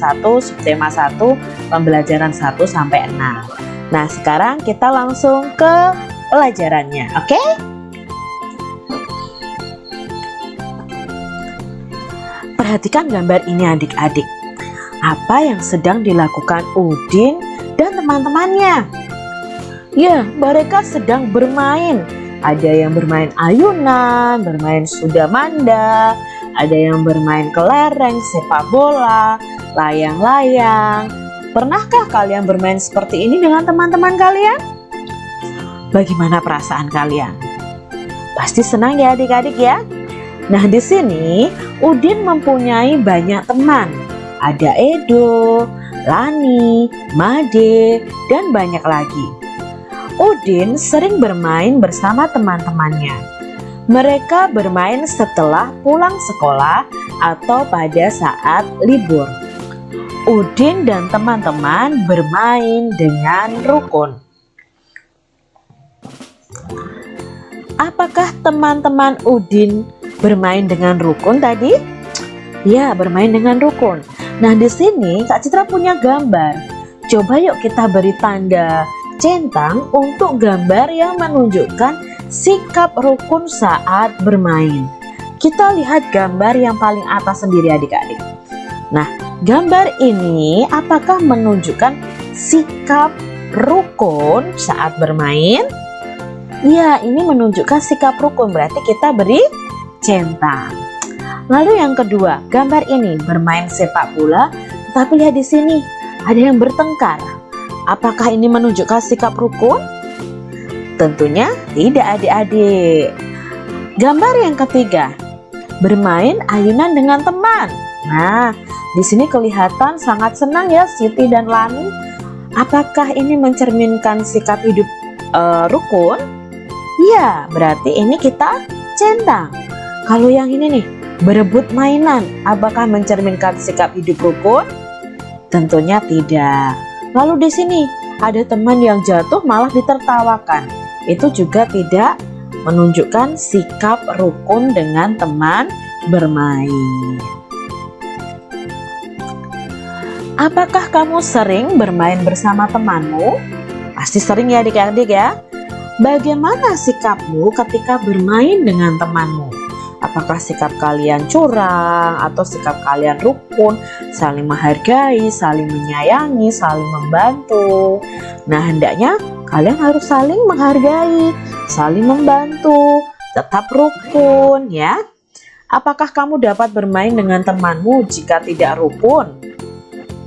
1, subtema 1, pembelajaran 1 sampai 6. Nah, sekarang kita langsung ke pelajarannya, oke? Perhatikan gambar ini adik-adik. Apa yang sedang dilakukan Udin dan teman-temannya? Ya, mereka sedang bermain. Ada yang bermain ayunan, bermain sudamanda, ada yang bermain kelereng, sepak bola, layang-layang. Pernahkah kalian bermain seperti ini dengan teman-teman kalian? Bagaimana perasaan kalian? Pasti senang ya adik-adik ya. Nah, di sini Udin mempunyai banyak teman. Ada Edo, Lani, Made, dan banyak lagi. Udin sering bermain bersama teman-temannya. Mereka bermain setelah pulang sekolah atau pada saat libur. Udin dan teman-teman bermain dengan rukun. Apakah teman-teman Udin bermain dengan rukun tadi? Ya, bermain dengan rukun. Nah, di sini Kak Citra punya gambar. Coba yuk kita beri tanda centang untuk gambar yang menunjukkan sikap rukun saat bermain. Kita lihat gambar yang paling atas sendiri adik-adik. Nah, gambar ini apakah menunjukkan sikap rukun saat bermain? Ya, ini menunjukkan sikap rukun, berarti kita beri centang. Lalu yang kedua, gambar ini bermain sepak bola, tapi lihat di sini ada yang bertengkar. Apakah ini menunjukkan sikap rukun? Tentunya tidak adik-adik. Gambar yang ketiga, bermain ayunan dengan teman. Nah, di sini kelihatan sangat senang ya Siti dan Lani. Apakah ini mencerminkan sikap hidup rukun? Iya, berarti ini kita centang. Kalau yang ini nih, berebut mainan, apakah mencerminkan sikap hidup rukun? Tentunya tidak. Lalu di sini ada teman yang jatuh malah ditertawakan. Itu juga tidak menunjukkan sikap rukun dengan teman bermain. Apakah kamu sering bermain bersama temanmu? Pasti sering ya adik-adik ya. Bagaimana sikapmu ketika bermain dengan temanmu? Apakah sikap kalian curang atau sikap kalian rukun, saling menghargai, saling menyayangi, saling membantu? Nah, hendaknya kalian harus saling menghargai, saling membantu, tetap rukun ya. Apakah kamu dapat bermain dengan temanmu jika tidak rukun?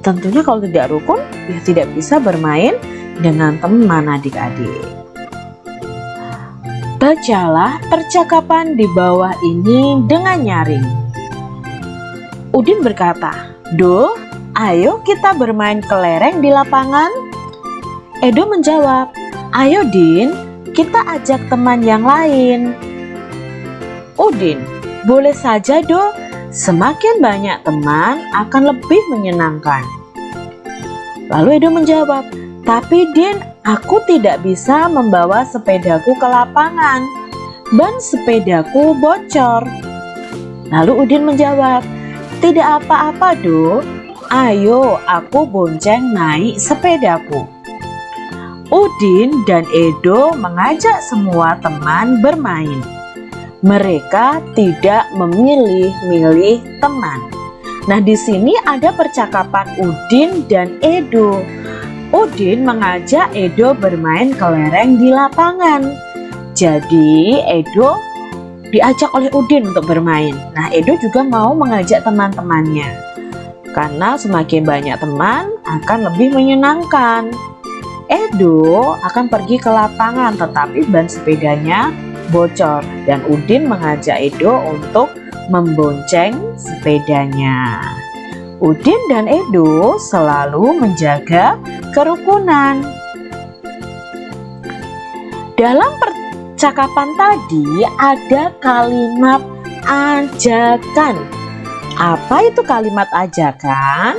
Tentunya kalau tidak rukun, ya tidak bisa bermain dengan teman adik-adik. Bacalah percakapan di bawah ini dengan nyaring. Udin berkata, "Do, ayo kita bermain kelereng di lapangan." Edo menjawab, "Ayo Din, kita ajak teman yang lain." Udin, "Boleh saja Do, semakin banyak teman akan lebih menyenangkan." Lalu Edo menjawab, "Tapi Din, aku tidak bisa membawa sepedaku ke lapangan. Ban sepedaku bocor." Lalu Udin menjawab, "Tidak apa-apa Do, ayo aku bonceng naik sepedaku." Udin dan Edo mengajak semua teman bermain. Mereka tidak memilih-milih teman. Nah, di sini ada percakapan Udin dan Edo. Udin mengajak Edo bermain kelereng di lapangan. Jadi Edo diajak oleh Udin untuk bermain. Nah, Edo juga mau mengajak teman-temannya. Karena semakin banyak teman akan lebih menyenangkan. Edo akan pergi ke lapangan tetapi ban sepedanya bocor dan Udin mengajak Edo untuk membonceng sepedanya. Udin dan Edo selalu menjaga kerukunan. Dalam percakapan tadi ada kalimat ajakan. Apa itu kalimat ajakan?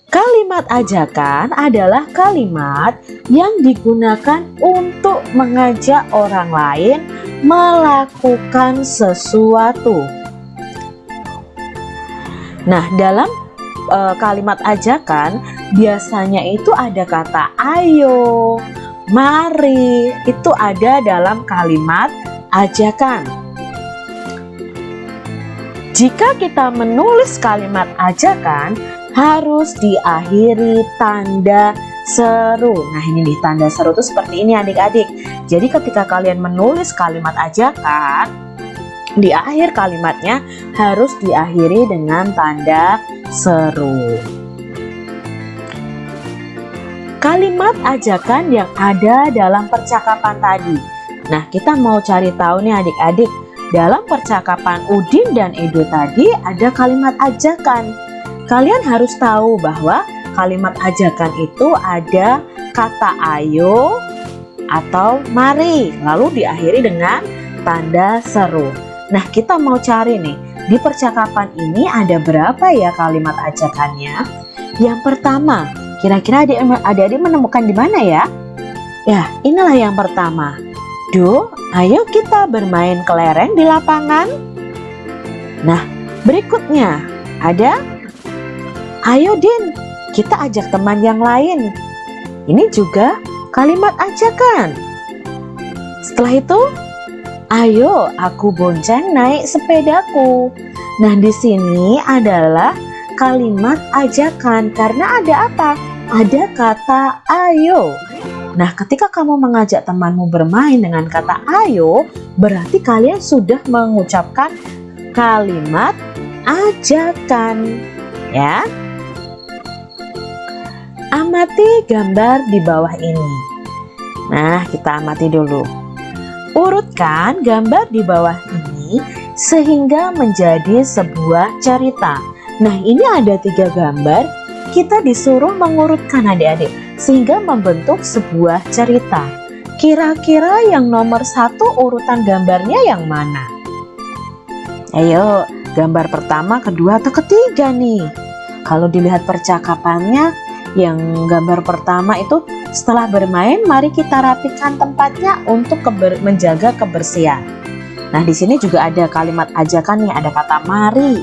Kalimat ajakan adalah kalimat yang digunakan untuk mengajak orang lain melakukan sesuatu. Nah, dalam kalimat ajakan biasanya itu ada kata ayo, mari, itu ada dalam kalimat ajakan. Jika kita menulis kalimat ajakan, harus diakhiri tanda seru. Nah, ini nih tanda seru itu seperti ini adik-adik. Jadi ketika kalian menulis kalimat ajakan, di akhir kalimatnya harus diakhiri dengan tanda seru. Kalimat ajakan yang ada dalam percakapan tadi. Nah, kita mau cari tahu nih adik-adik, dalam percakapan Udin dan Edo tadi ada kalimat ajakan. Kalian harus tahu bahwa kalimat ajakan itu ada kata ayo atau mari, lalu diakhiri dengan tanda seru. Nah, kita mau cari nih, di percakapan ini ada berapa ya kalimat ajakannya? Yang pertama, kira-kira adik-adik menemukan di mana ya? Ya, inilah yang pertama. Do, ayo kita bermain kelereng di lapangan. Nah, berikutnya ada ayo Din, kita ajak teman yang lain. Ini juga kalimat ajakan. Setelah itu, ayo aku bonceng naik sepedaku. Nah, di sini adalah kalimat ajakan karena ada apa? Ada kata ayo. Nah, ketika kamu mengajak temanmu bermain dengan kata ayo, berarti kalian sudah mengucapkan kalimat ajakan, ya. Amati gambar di bawah ini. Nah, kita amati dulu. Urutkan gambar di bawah ini sehingga menjadi sebuah cerita. Nah, ini ada 3 gambar. Kita disuruh mengurutkan adik-adik sehingga membentuk sebuah cerita. Kira-kira yang nomor 1 urutan gambarnya yang mana? Ayo, gambar pertama, kedua, atau ketiga nih? Kalau dilihat percakapannya, yang gambar pertama itu setelah bermain, mari kita rapikan tempatnya untuk menjaga kebersihan. Nah, di sini juga ada kalimat ajakannya, ada kata mari.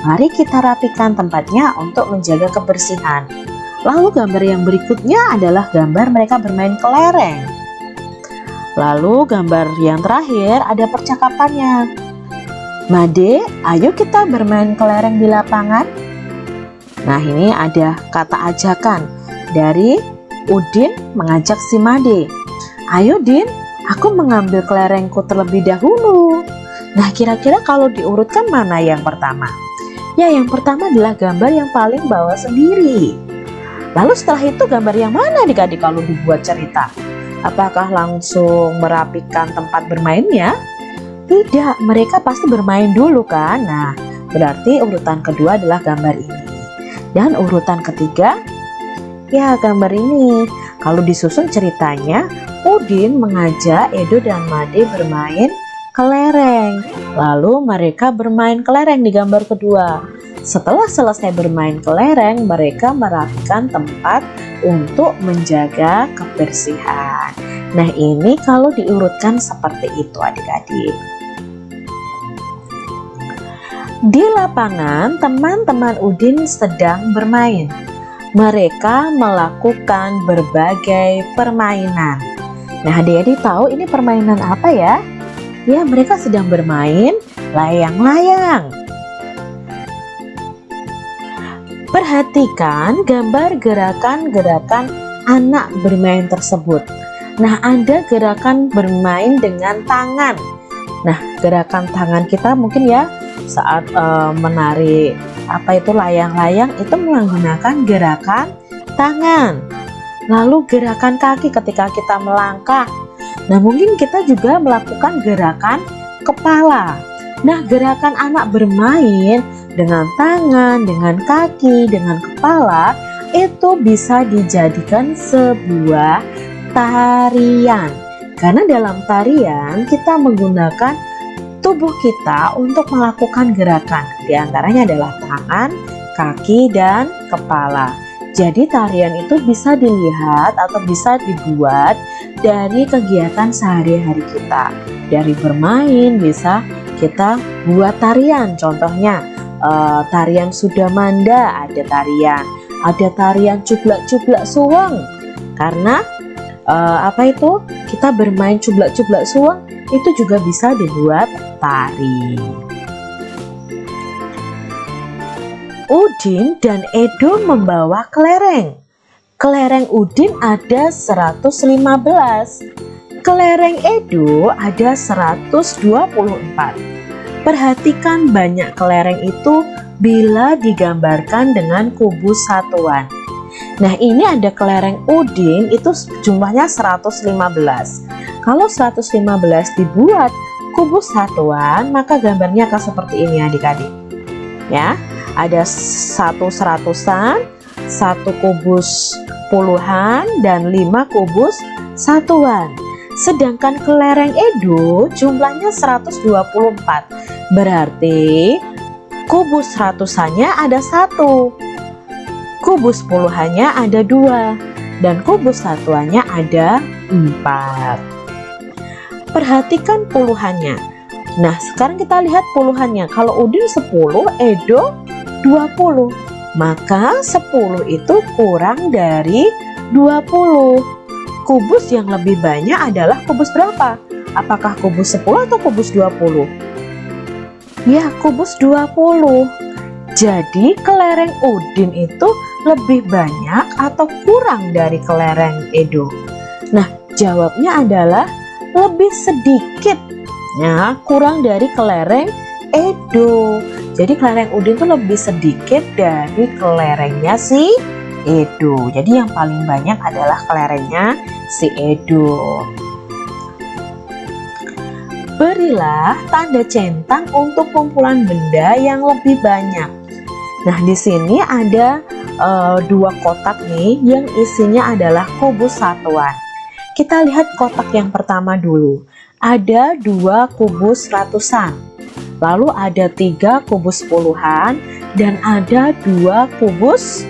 Mari kita rapikan tempatnya untuk menjaga kebersihan. Lalu gambar yang berikutnya adalah gambar mereka bermain kelereng. Lalu gambar yang terakhir ada percakapannya. Made, ayo kita bermain kelereng di lapangan. Nah, ini ada kata ajakan dari Udin mengajak si Made. Ayo Din, aku mengambil kelerengku terlebih dahulu. Nah, kira-kira kalau diurutkan mana yang pertama? Ya, yang pertama adalah gambar yang paling bawah sendiri. Lalu setelah itu gambar yang mana adik-adik kalau dibuat cerita? Apakah langsung merapikan tempat bermainnya? Tidak, mereka pasti bermain dulu kan? Nah, berarti urutan kedua adalah gambar ini. Dan urutan ketiga, ya gambar ini. Kalau disusun ceritanya, Udin mengajak Edo dan Made bermain kelereng. Lalu mereka bermain kelereng di gambar kedua. Setelah selesai bermain kelereng, mereka merapikan tempat untuk menjaga kebersihan. Nah, ini kalau diurutkan seperti itu adik-adik. Di lapangan, teman-teman Udin sedang bermain. Mereka melakukan berbagai permainan. Nah, adik-adik tahu ini permainan apa ya? Ya, mereka sedang bermain layang-layang. Perhatikan gambar gerakan-gerakan anak bermain tersebut. Nah, ada gerakan bermain dengan tangan. Nah, gerakan tangan kita mungkin ya saat menari layang-layang itu menggunakan gerakan tangan. Lalu gerakan kaki ketika kita melangkah. Nah, mungkin kita juga melakukan gerakan kepala. Nah, gerakan anak bermain dengan tangan, dengan kaki, dengan kepala itu bisa dijadikan sebuah tarian. Karena dalam tarian kita menggunakan tubuh kita untuk melakukan gerakan. Di antaranya adalah tangan, kaki, dan kepala. Jadi tarian itu bisa dilihat atau bisa dibuat dari kegiatan sehari-hari kita. Dari bermain bisa kita buat tarian. Contohnya tarian Sudamanda, ada tarian cublak-cublak suweng. Karena kita bermain cublak-cublak suweng itu juga bisa dibuat tari. Udin dan Edo membawa kelereng. Kelereng Udin ada 115, kelereng Edo ada 124. Perhatikan banyak kelereng itu bila digambarkan dengan kubus satuan. Nah, ini ada kelereng Udin itu jumlahnya 115. Kalau 115 dibuat kubus satuan, maka gambarnya akan seperti ini adik-adik. Ya, ada satu seratusan, satu kubus puluhan, dan 5 kubus satuan. Sedangkan kelereng Edo jumlahnya 124. Berarti kubus ratusannya ada 1, kubus puluhannya ada 2, dan kubus satuannya ada 4. Perhatikan puluhannya. Nah, sekarang kita lihat puluhannya. Kalau Udin 10, Edo 20. Maka 10 itu kurang dari 20. Kubus yang lebih banyak adalah kubus berapa? Apakah kubus 10 atau kubus 20? Ya, kubus 20. Jadi kelereng Udin itu lebih banyak atau kurang dari kelereng Edo? Nah, jawabnya adalah lebih sedikit. Ya, kurang dari kelereng Edo. Jadi kelereng Udin itu lebih sedikit dari kelerengnya si Edo. Jadi yang paling banyak adalah kelerengnya si Edo. Berilah tanda centang untuk kumpulan benda yang lebih banyak. Nah, di sini ada 2 kotak nih yang isinya adalah kubus satuan. Kita lihat kotak yang pertama dulu. Ada 2 kubus ratusan. Lalu ada 3 kubus puluhan dan ada 2 kubus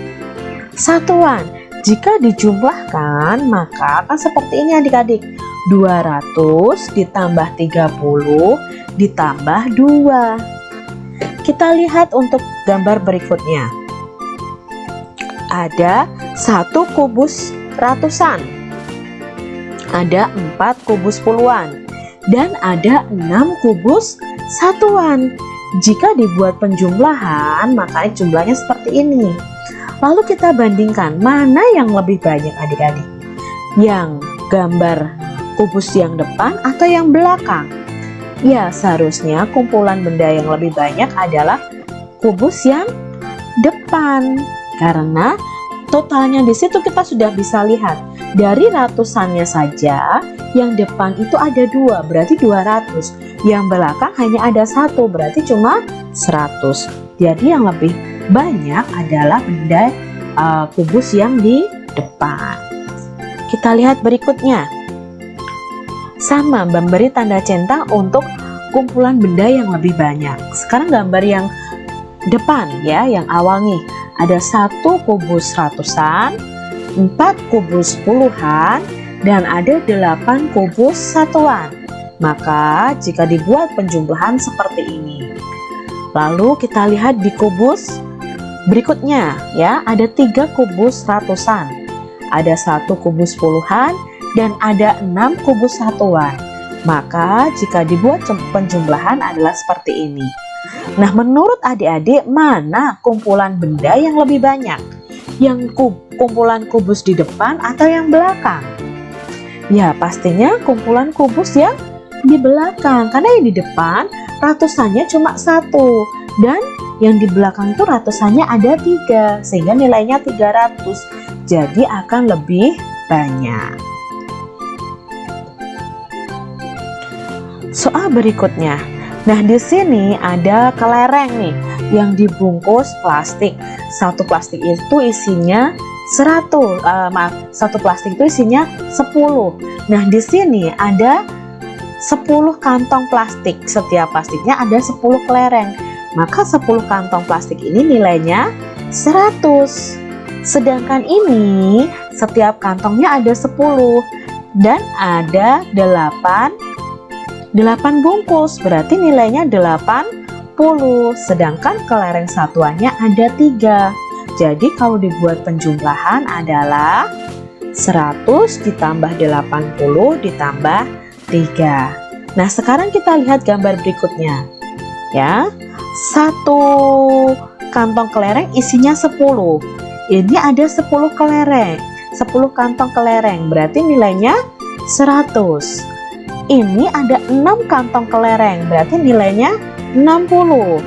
satuan. Jika dijumlahkan maka akan seperti ini adik-adik. 200 ditambah 30 ditambah 2. Kita lihat untuk gambar berikutnya. Ada 1 kubus ratusan, ada 4 kubus puluhan, dan ada 6 kubus satuan. Jika dibuat penjumlahan maka jumlahnya seperti ini. Lalu kita bandingkan mana yang lebih banyak adik-adik, yang gambar kubus yang depan atau yang belakang? Ya, seharusnya kumpulan benda yang lebih banyak adalah kubus yang depan, karena totalnya di situ kita sudah bisa lihat dari ratusannya saja yang depan itu ada 2, berarti 200. Yang belakang hanya ada 1, berarti cuma 100. Jadi yang lebih banyak adalah benda kubus yang di depan. Kita lihat berikutnya. Sama, memberi tanda centang untuk kumpulan benda yang lebih banyak. Sekarang gambar yang depan ya, yang awal nih. Ada 1 kubus ratusan, 4 kubus puluhan, dan ada 8 kubus satuan. Maka jika dibuat penjumlahan seperti ini. Lalu kita lihat di kubus berikutnya ya, ada 3 kubus ratusan, ada 1 kubus puluhan, dan ada 6 kubus satuan. Maka jika dibuat penjumlahan adalah seperti ini. Nah, menurut adik-adik mana kumpulan benda yang lebih banyak? Yang kumpulan kubus di depan atau yang belakang? Ya, pastinya kumpulan kubus yang di belakang, karena yang di depan ratusannya cuma 1 dan yang di belakang itu ratusannya ada 3, sehingga nilainya 300. Jadi akan lebih banyak. Soal berikutnya. Nah, di sini ada kelereng nih yang dibungkus plastik. Satu plastik itu isinya 100, satu plastik itu isinya 10. Nah, di sini ada 10 kantong plastik. Setiap plastiknya ada 10 kelereng. Maka 10 kantong plastik ini nilainya 100. Sedangkan ini setiap kantongnya ada 10 dan ada 8 bungkus, berarti nilainya 80. 10, sedangkan kelereng satuannya ada 3. Jadi kalau dibuat penjumlahan adalah 100 ditambah 80 ditambah 3. Nah, sekarang kita lihat gambar berikutnya. Ya, satu kantong kelereng isinya 10. Ini ada 10 kelereng, 10 kantong kelereng, berarti nilainya 100. Ini ada 6 kantong kelereng, berarti nilainya 60.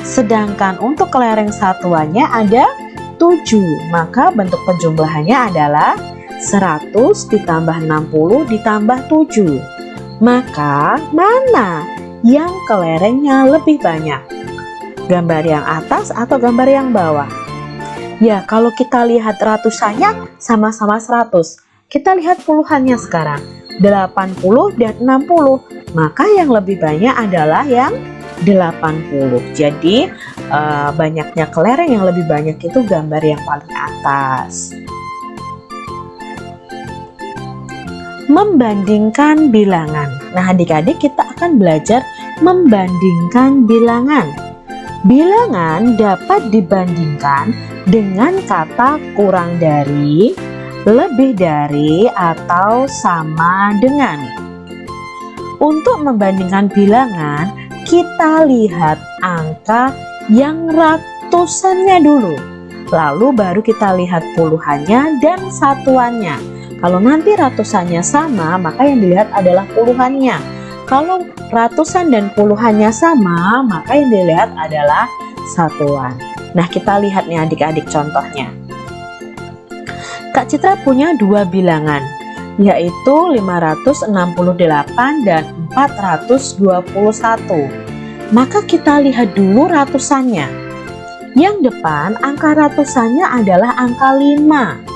Sedangkan untuk kelereng satuannya ada 7, maka bentuk penjumlahannya adalah 100 ditambah 60 ditambah 7. Maka mana yang kelerengnya lebih banyak? Gambar yang atas atau gambar yang bawah? Ya, kalau kita lihat ratusannya sama-sama 100. Kita lihat puluhannya sekarang, 80 dan 60. Maka yang lebih banyak adalah yang 80. Jadi banyaknya kelereng yang lebih banyak itu gambar yang paling atas. Membandingkan bilangan. Nah, adik-adik, kita akan belajar membandingkan bilangan. Bilangan dapat dibandingkan dengan kata kurang dari, lebih dari, atau sama dengan. Untuk membandingkan bilangan, kita lihat angka yang ratusannya dulu, lalu baru kita lihat puluhannya dan satuannya. Kalau nanti ratusannya sama, maka yang dilihat adalah puluhannya. Kalau ratusan dan puluhannya sama, maka yang dilihat adalah satuan. Nah, kita lihat nih adik-adik contohnya. Kak Citra punya 2 bilangan, yaitu 568 dan 421. Maka kita lihat dulu ratusannya. Yang depan angka ratusannya adalah angka 5.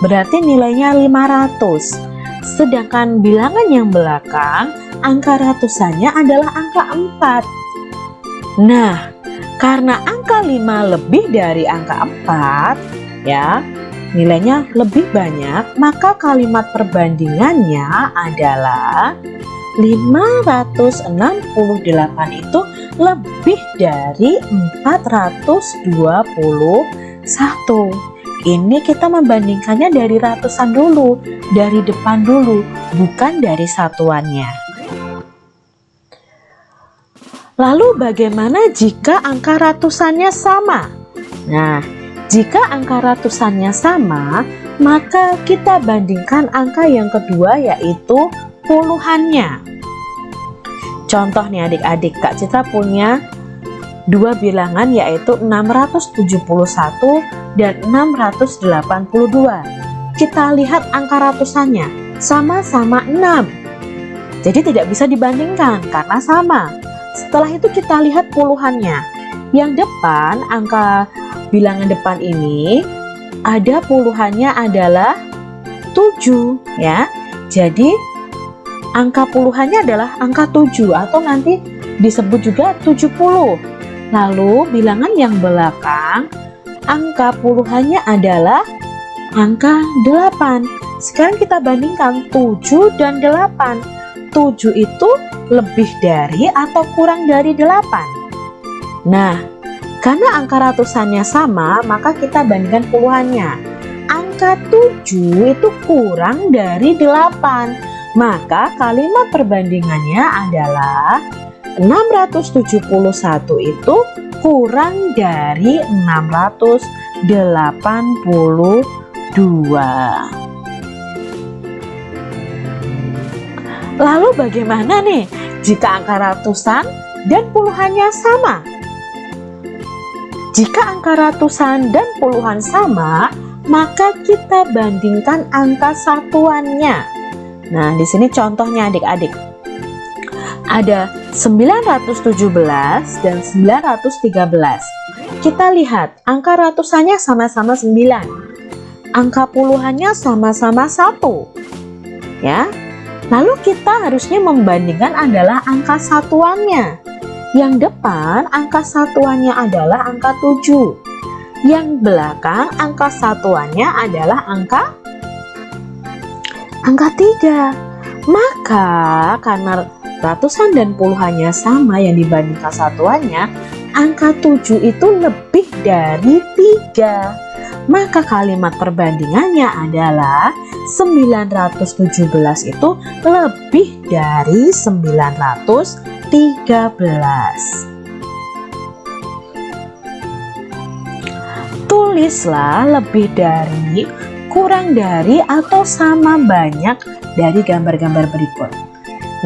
Berarti nilainya 500. Sedangkan bilangan yang belakang, angka ratusannya adalah angka 4. Nah, karena angka 5 lebih dari angka 4, ya, nilainya lebih banyak, maka kalimat perbandingannya adalah 568 itu lebih dari 421. Ini kita membandingkannya dari ratusan dulu, dari depan dulu, bukan dari satuannya. Lalu bagaimana jika angka ratusannya sama? Nah, jika angka ratusannya sama, maka kita bandingkan angka yang kedua, yaitu puluhannya. Contoh nih adik-adik, Kak Citra punya 2 bilangan, yaitu 671 dan 682. Kita lihat angka ratusannya sama-sama 6. Jadi tidak bisa dibandingkan karena sama. Setelah itu kita lihat puluhannya. Yang depan, angka bilangan depan ini ada puluhannya adalah 7, ya. Jadi angka puluhannya adalah angka 7 atau nanti disebut juga 70. Lalu bilangan yang belakang, angka puluhannya adalah angka 8. Sekarang kita bandingkan 7 dan 8. 7 itu lebih dari atau kurang dari 8? Nah, karena angka ratusannya sama, maka kita bandingkan puluhannya. Angka 7 itu kurang dari 8. Maka kalimat perbandingannya adalah 671 itu kurang dari 682. Lalu bagaimana nih jika angka ratusan dan puluhannya sama? Jika angka ratusan dan puluhan sama, maka kita bandingkan angka satuannya. Nah, di sini contohnya adik-adik. Ada 917 dan 913. Kita lihat angka ratusannya sama-sama 9. Angka puluhannya sama-sama 1. Ya. Lalu kita harusnya membandingkan adalah angka satuannya. Yang depan angka satuannya adalah angka 7. Yang belakang angka satuannya adalah angka 3. Maka karena ratusan dan puluhannya sama yang dibandingkan satuannya, angka 7 itu lebih dari 3. Maka kalimat perbandingannya adalah 917 itu lebih dari 913. Tulislah lebih dari, kurang dari, atau sama banyak dari gambar-gambar berikut.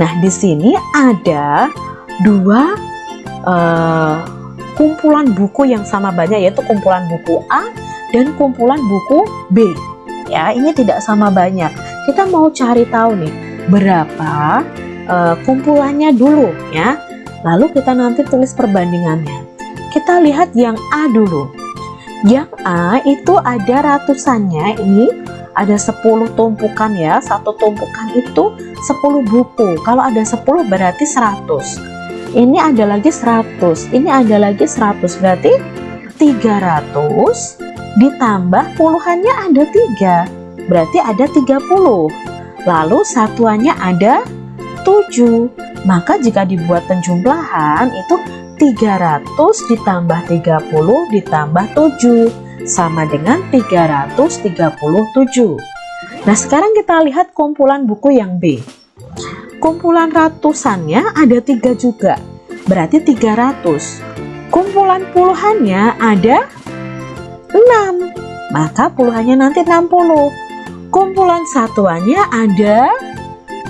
Nah, di sini ada dua kumpulan buku yang sama banyak, yaitu kumpulan buku A dan kumpulan buku B. Ya, ini tidak sama banyak. Kita mau cari tahu nih berapa kumpulannya dulu ya. Lalu kita nanti tulis perbandingannya. Kita lihat yang A dulu. Yang A itu ada ratusannya, ini ada 10 tumpukan ya. Satu tumpukan itu 10 buku. Kalau ada 10 berarti 100. Ini ada lagi 100, ini ada lagi 100, berarti 300 ditambah puluhannya ada 3, berarti ada 30. Lalu satuannya ada 7. Maka jika dibuat penjumlahan itu 300 ditambah 30 ditambah 7 sama dengan 337. Nah, sekarang kita lihat kumpulan buku yang B. Kumpulan ratusannya ada 3 juga, berarti 300. Kumpulan puluhannya ada 6, maka puluhannya nanti 60. Kumpulan satuannya ada,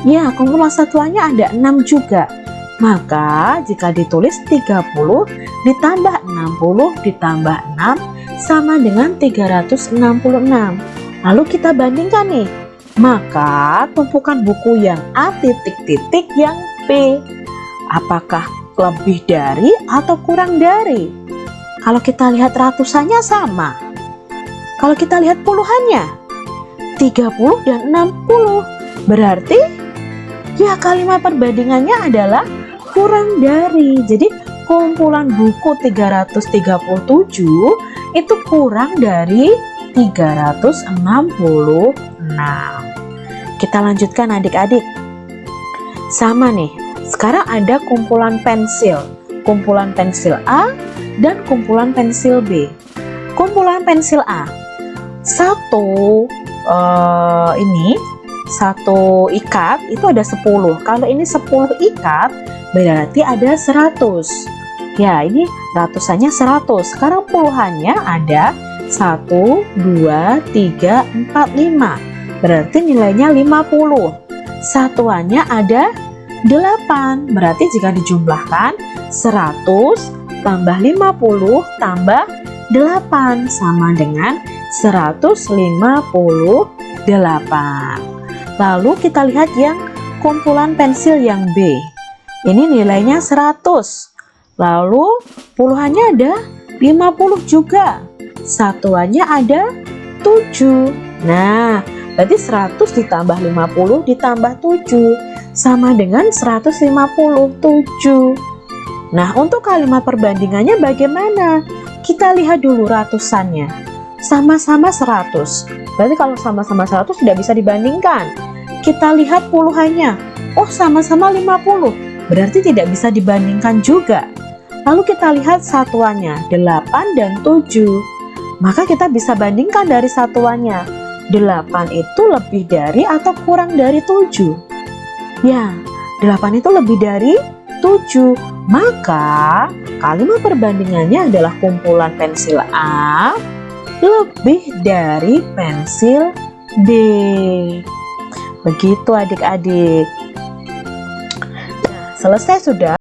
ya kumpulan satuannya ada 6 juga. Maka jika ditulis 30 ditambah 60 ditambah 6 sama dengan 366. Lalu kita bandingkan nih. Maka tumpukan buku yang A titik-titik yang B, apakah lebih dari atau kurang dari? Kalau kita lihat ratusannya sama. Kalau kita lihat puluhannya 30 dan 60. Berarti ya kalimat perbandingannya adalah kurang dari. Jadi kumpulan buku 337 itu kurang dari 366. Kita lanjutkan adik-adik. Sama nih, sekarang ada kumpulan pensil. Kumpulan pensil A dan kumpulan pensil B. Kumpulan pensil A, satu ikat itu ada 10. Kalau ini 10 ikat berarti ada 100. Ya, ini ratusannya 100. Sekarang puluhannya ada 1, 2, 3, 4, 5. Berarti nilainya 50. Satuannya ada 8. Berarti jika dijumlahkan 100 tambah 50 tambah 8 sama dengan 158. Lalu kita lihat yang kumpulan pensil yang B. Ini nilainya 100. Lalu puluhannya ada 50 juga. Satuannya ada 7. Nah, berarti 100 ditambah 50 ditambah 7 sama dengan 157. Nah, untuk kalimat perbandingannya bagaimana? Kita lihat dulu ratusannya. Sama-sama 100. Berarti kalau sama-sama 100 tidak bisa dibandingkan. Kita lihat puluhannya. Oh, sama-sama 50. Berarti tidak bisa dibandingkan juga. Lalu kita lihat satuannya 8 dan 7. Maka kita bisa bandingkan dari satuannya. 8 itu lebih dari atau kurang dari 7? Ya, 8 itu lebih dari 7. Maka kalimat perbandingannya adalah kumpulan pensil A lebih dari pensil B. Begitu adik-adik. Nah, selesai sudah.